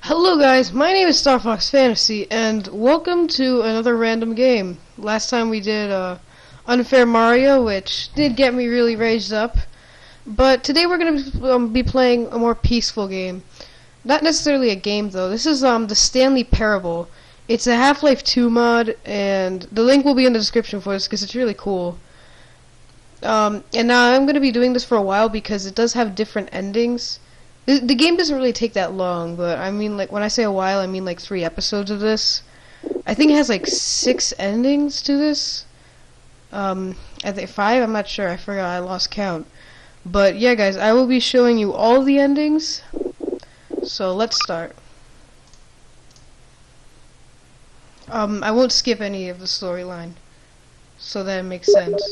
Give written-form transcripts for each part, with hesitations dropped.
Hello guys, my name is Starfoxfantasy, and welcome to another random game. Last time we did Unfair Mario, which did get me really raised up. But today we're going to be playing a more peaceful game. Not necessarily a game though, this is the Stanley Parable. It's a Half-Life 2 mod, and the link will be in the description for this because it's really cool. And now I'm going to be doing this for a while because it does have different endings. The game doesn't really take that long, but I mean, like, when I say a while, I mean like 3 episodes of this. I think it has like 6 endings to this. I think 5, I'm not sure, I forgot, I lost count. But yeah guys, I will be showing you all the endings. So let's start. I won't skip any of the storyline, so that it makes sense.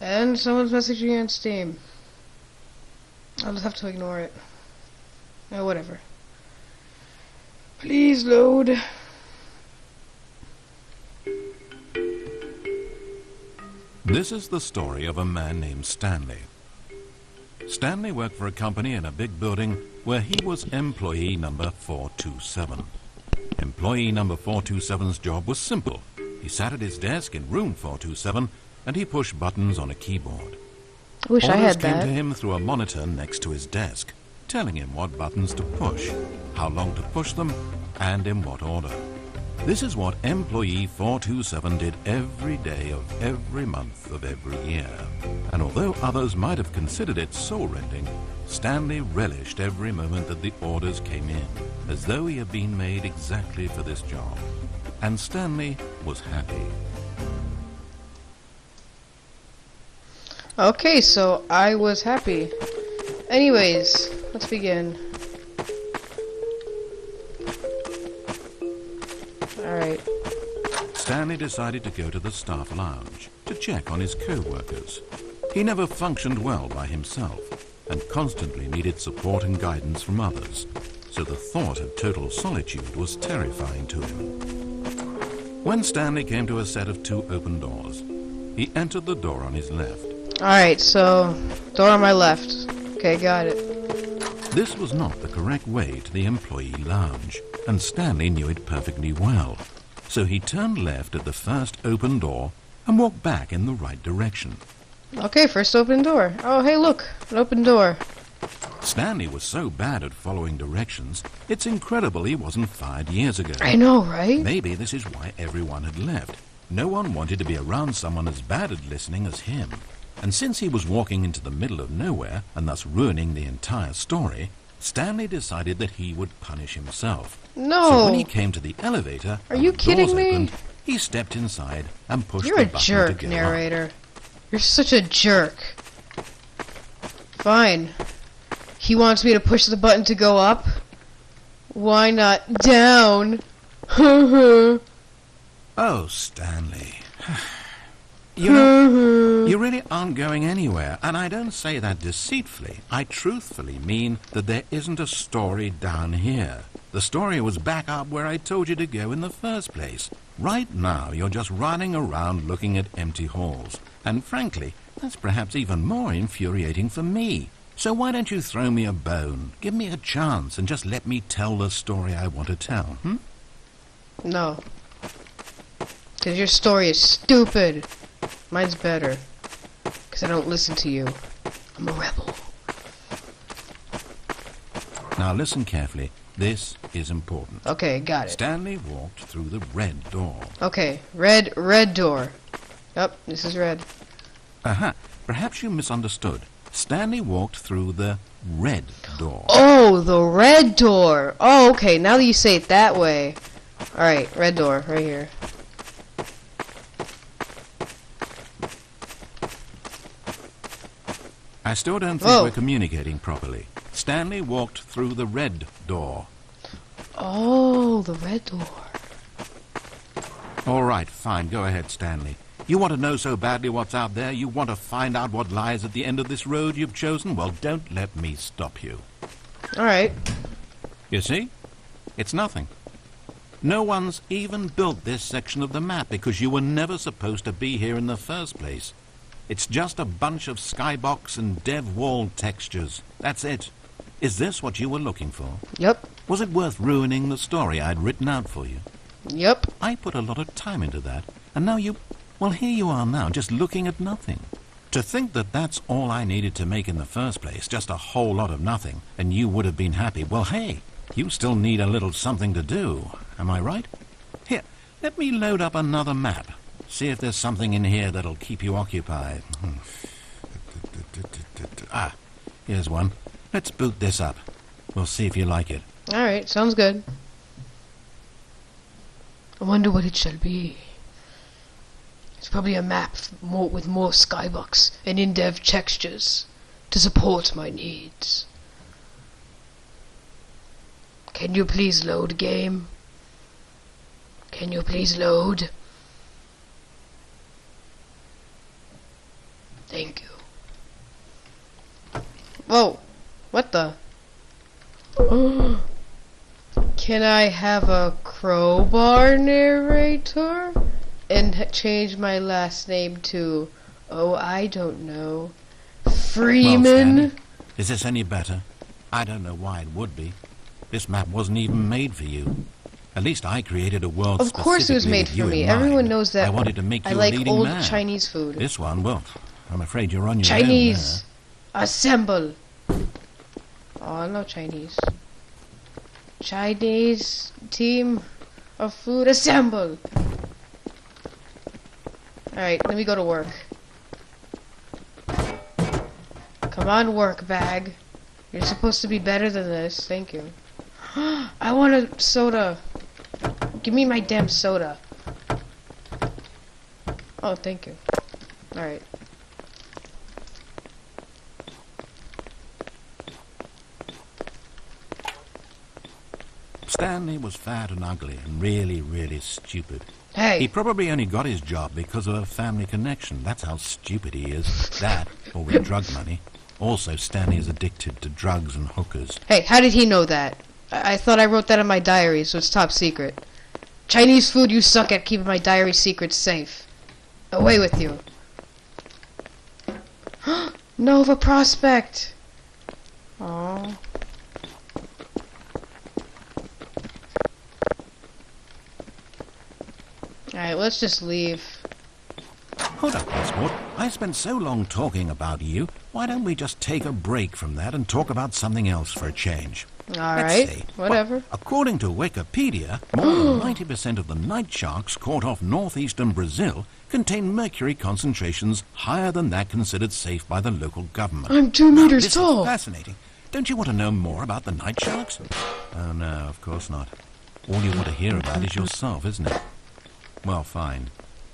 And someone's messaging me on Steam. I'll just have to ignore it. Oh, whatever. Please load. This is the story of a man named Stanley. Stanley worked for a company in a big building where he was employee number 427. Employee number 427's job was simple. He sat at his desk in room 427 and he pushed buttons on a keyboard. I wish I had came that. to him through a monitor next to his desk, telling him what buttons to push, how long to push them, and in what order. This is what employee 427 did every day of every month of every year. And although others might have considered it soul-rending, Stanley relished every moment that the orders came in, as though he had been made exactly for this job. And Stanley was happy. Okay, so I was happy. Anyways, let's begin. Alright. Stanley decided to go to the staff lounge to check on his co-workers. He never functioned well by himself and constantly needed support and guidance from others, so the thought of total solitude was terrifying to him. When Stanley came to a set of 2 open doors, he entered the door on his left. Alright, so door on my left. Okay, got it. This was not the correct way to the employee lounge, and Stanley knew it perfectly well. So he turned left at the first open door and walked back in the right direction. Okay, first open door. Oh, hey, look, an open door. Stanley was so bad at following directions, it's incredible he wasn't fired years ago. I know, right? Maybe this is why everyone had left. No one wanted to be around someone as bad at listening as him. And since he was walking into the middle of nowhere, and thus ruining the entire story, Stanley decided that he would punish himself. No. So when he came to the elevator, Are you kidding me? opened, he stepped inside and pushed You're the a button jerk, to go narrator. up. You're such a jerk. Fine. He wants me to push the button to go up? Why not down? Oh, Stanley. You know, you really aren't going anywhere, and I don't say that deceitfully. I truthfully mean that there isn't a story down here. The story was back up where I told you to go in the first place. Right now, you're just running around looking at empty halls. And frankly, that's perhaps even more infuriating for me. So why don't you throw me a bone, give me a chance, and just let me tell the story I want to tell, No. Because your story is stupid. Mine's better. Because I don't listen to you. I'm a rebel. Now listen carefully. This is important. Okay, got it. Stanley walked through the red door. Okay, red door. Yep, this is red. Aha, perhaps you misunderstood. Stanley walked through the red door. Oh, the red door. Oh, okay, now that you say it that way. Alright, red door, right here. I still don't think we're communicating properly. Stanley walked through the red door. Oh, the red door. All right, fine, go ahead, Stanley. You want to know so badly what's out there? You want to find out what lies at the end of this road you've chosen? Well, don't let me stop you. Alright. You see? It's nothing. No one's even built this section of the map because you were never supposed to be here in the first place. It's just a bunch of skybox and dev wall textures. That's it. Is this what you were looking for? Yep. Was it worth ruining the story I'd written out for you? Yep. I put a lot of time into that, and now you... Well, here you are now, just looking at nothing. To think that that's all I needed to make in the first place, just a whole lot of nothing, and you would have been happy. Well, hey, you still need a little something to do. Am I right? Here, let me load up another map. See if there's something in here that'll keep you occupied. Ah, here's one. Let's boot this up. We'll see if you like it. Alright, sounds good. I wonder what it shall be. It's probably a map with more skybox and in-depth textures to support my needs. Can you please load, game? Can you please load? Thank you. Whoa! What the? Can I have a crowbar, narrator? And change my last name to, oh, I don't know, Freeman? Well, Stanley, is this any better? I don't know why it would be. This map wasn't even made for you. At least I created a world Of course it was made for me. Everyone knows that I wanted to make you I like a leading old man. Chinese food. This one, well, I'm afraid you're on your Chinese! own Assemble! Oh, I love Chinese. Chinese team of food, assemble! Alright, let me go to work. Come on, work bag. You're supposed to be better than this. Thank you. I want a soda. Give me my damn soda. Oh, thank you. Alright. Stanley was fat and ugly and really, really stupid. Hey! He probably only got his job because of a family connection. That's how stupid he is. That, or with drug money. Also, Stanley is addicted to drugs and hookers. Hey, how did he know that? I thought I wrote that in my diary, so it's top secret. Chinese food, you suck at keeping my diary secrets safe. Away with you. Nova Prospect! Aww. Alright, let's just leave. Hold up, Passport. I spent so long talking about you. Why don't we just take a break from that and talk about something else for a change? Alright, whatever. Well, according to Wikipedia, more than 90% of the night sharks caught off northeastern Brazil contain mercury concentrations higher than that considered safe by the local government. I'm 2 meters this tall. Is fascinating. Don't you want to know more about the night sharks? Oh, no, of course not. All you want to hear about is yourself, isn't it? Well, fine.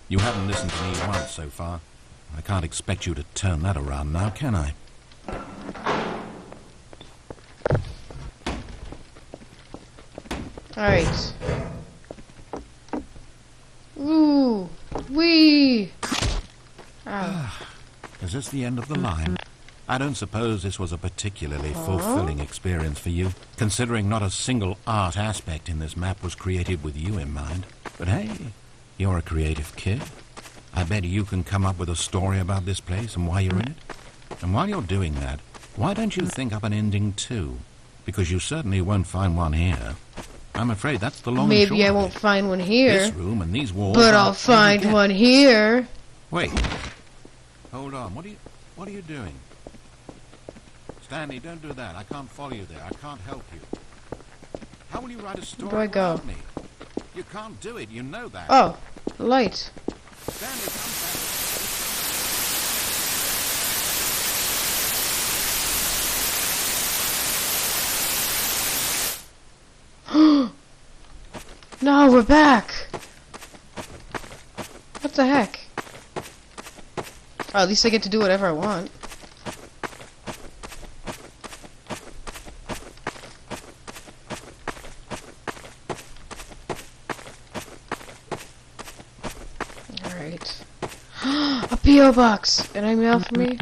You haven't listened to me once so far. I can't expect you to turn that around now, can I? Alright. Ooh. Wee. Ow. Is this the end of the line? I don't suppose this was a particularly fulfilling experience for you, considering not a single art aspect in this map was created with you in mind. But hey, you're a creative kid. I bet you can come up with a story about this place and why you're in it. And while you're doing that, why don't you think up an ending too? Because you certainly won't find one here. I'm afraid that's the long and short Maybe I of won't it. find one here. This room and these walls. But are I'll find again. one here. Wait. Hold on. What are you doing? Stanley, don't do that. I can't follow you there. I can't help you. How will you write a story Where do I go? without me? You can't do it. You know that. Oh, light. Stanley, come back. No, we're back. What the heck? Oh, at least I get to do whatever I want. Alright. A P.O. box! An email for me?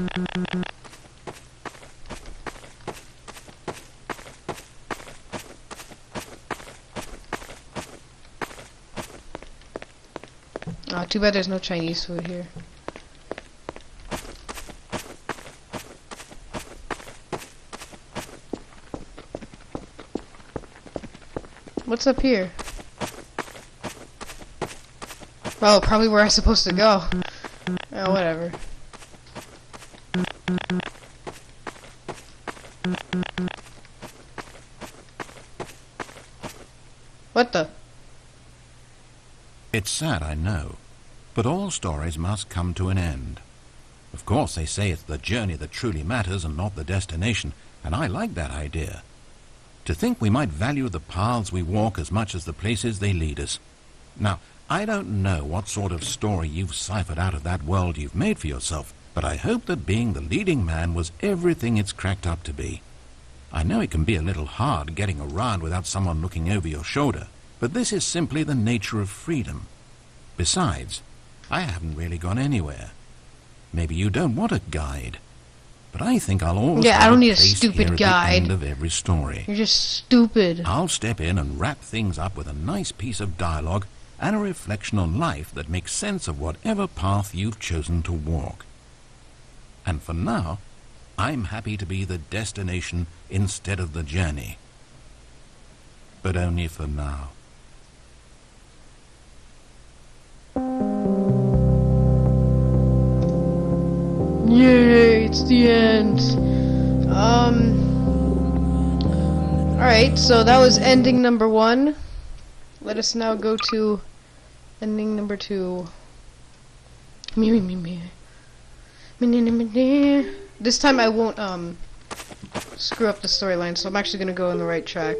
Oh, too bad there's no Chinese food here. What's up here? Oh, probably where I'm supposed to go. Oh, whatever. What the? It's sad, I know, but all stories must come to an end. Of course, they say it's the journey that truly matters and not the destination, and I like that idea. To think we might value the paths we walk as much as the places they lead us. Now, I don't know what sort of story you've ciphered out of that world you've made for yourself, but I hope that being the leading man was everything it's cracked up to be. I know it can be a little hard getting around without someone looking over your shoulder, but this is simply the nature of freedom. Besides, I haven't really gone anywhere. Maybe you don't want a guide, but I think I'll always Yeah, I don't need a place stupid here guide. At the end of every story. You're just stupid. I'll step in and wrap things up with a nice piece of dialogue and a reflection on life that makes sense of whatever path you've chosen to walk. And for now, I'm happy to be the destination instead of the journey. But only for now. Yay, it's the end. Alright, so that was ending number 1. Let us now go to ending number 2. This time I won't, screw up the storyline, so I'm actually gonna go on the right track.